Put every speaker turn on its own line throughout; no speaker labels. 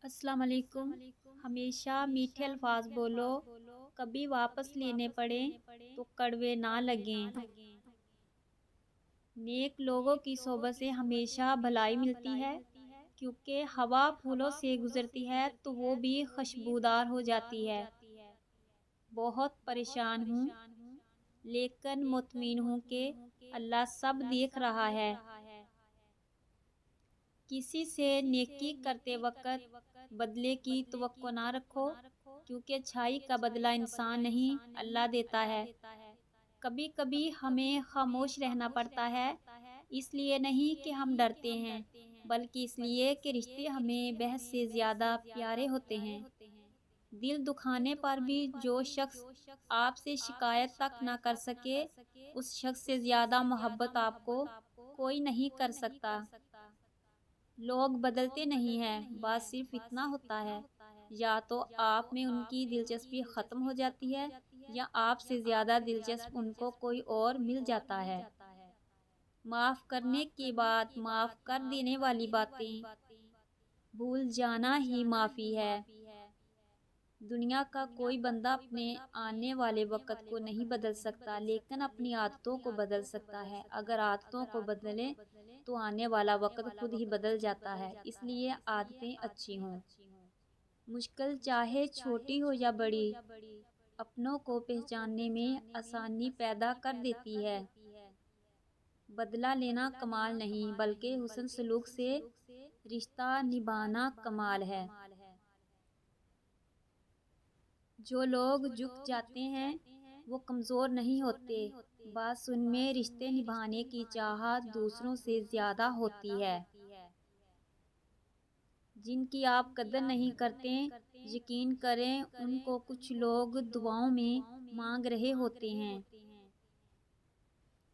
السلام علیکم۔ ہمیشہ میٹھے الفاظ بولو، کبھی واپس لینے پڑیں تو کڑوے نہ لگیں۔ نیک لوگوں کی صحبت سے ہمیشہ بھلائی ملتی ہے، کیونکہ ہوا پھولوں سے گزرتی ہے تو وہ بھی خوشبودار ہو جاتی ہے۔ بہت پریشان ہوں لیکن مطمئن ہوں کہ اللہ سب دیکھ رہا ہے۔ کسی سے نیکی کرتے وقت بدلے کی توقع نہ رکھو، کیونکہ چھائی کا بدلہ انسان نہیں اللہ دیتا ہے۔ کبھی کبھی ہمیں خاموش رہنا پڑتا ہے، اس لیے نہیں کہ ہم ڈرتے ہیں، بلکہ اس لیے کہ رشتے ہمیں بحث سے زیادہ پیارے ہوتے ہیں۔ دل دکھانے پر بھی جو شخص آپ سے شکایت تک نہ کر سکے، اس شخص سے زیادہ محبت آپ کو کوئی نہیں کر سکتا۔ لوگ بدلتے نہیں ہیں، بات صرف اتنا ہوتا ہے، یا تو آپ میں ان کی دلچسپی ختم ہو جاتی ہے یا آپ سے زیادہ دلچسپ ان کو کوئی اور مل جاتا ہے۔ معاف کرنے کے بعد معاف کر دینے والی باتیں بھول جانا ہی معافی ہے۔ دنیا کا کوئی بندہ اپنے آنے والے وقت کو نہیں بدل سکتا، لیکن اپنی عادتوں کو بدل سکتا ہے۔ اگر عادتوں کو بدلیں تو آنے والا وقت خود ہی بدل جاتا ہے، اس لیے عادتیں اچھی ہوں۔ مشکل چاہے چھوٹی ہو یا بڑی، اپنوں کو پہچاننے میں آسانی پیدا کر دیتی ہے۔ بدلہ لینا کمال نہیں، بلکہ حسن سلوک سے رشتہ نبھانا کمال ہے۔ جو لوگ جھک جاتے ہیں وہ کمزور نہیں ہوتے، بات ان میں رشتے نبھانے کی چاہت دوسروں سے زیادہ ہوتی ہے۔ جن کی آپ قدر نہیں کرتے، یقین کریں ان کو کچھ لوگ دعاؤں میں مانگ رہے ہوتے ہیں۔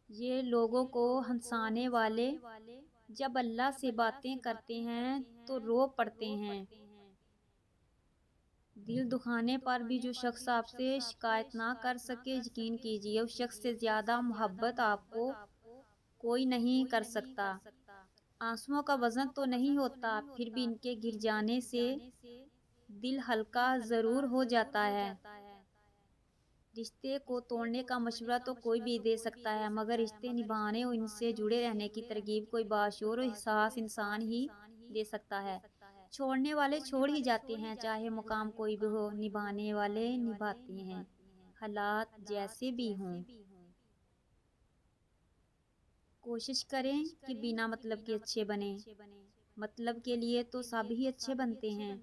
یہ لوگوں کو ہنسانے والے جب اللہ سے باتیں کرتے ہیں تو رو پڑتے ہیں۔ دل دکھانے پر بھی جو شخص آپ سے شکایت نہ کر سکے، یقین کیجیے اس شخص سے زیادہ محبت آپ کو کوئی نہیں کر سکتا۔ آنسوؤں کا وزن تو نہیں ہوتا، پھر بھی ان کے گر جانے سے دل ہلکا ضرور ہو جاتا ہے۔ رشتے کو توڑنے کا مشورہ تو کوئی بھی دے سکتا ہے، مگر رشتے نبھانے اور ان سے جڑے رہنے کی ترغیب کوئی باشعور و حساس انسان ہی دے سکتا ہے۔ چھوڑنے والے چھوڑ ہی جاتے ہیں، چاہے مقام کوئی بھی ہو، نبھانے والے نبھاتے ہیں، حالات جیسے بھی ہوں۔ کوشش کریں کہ بنا مطلب کے اچھے بنیں۔ مطلب کے لیے تو سب ہی اچھے بنتے ہیں۔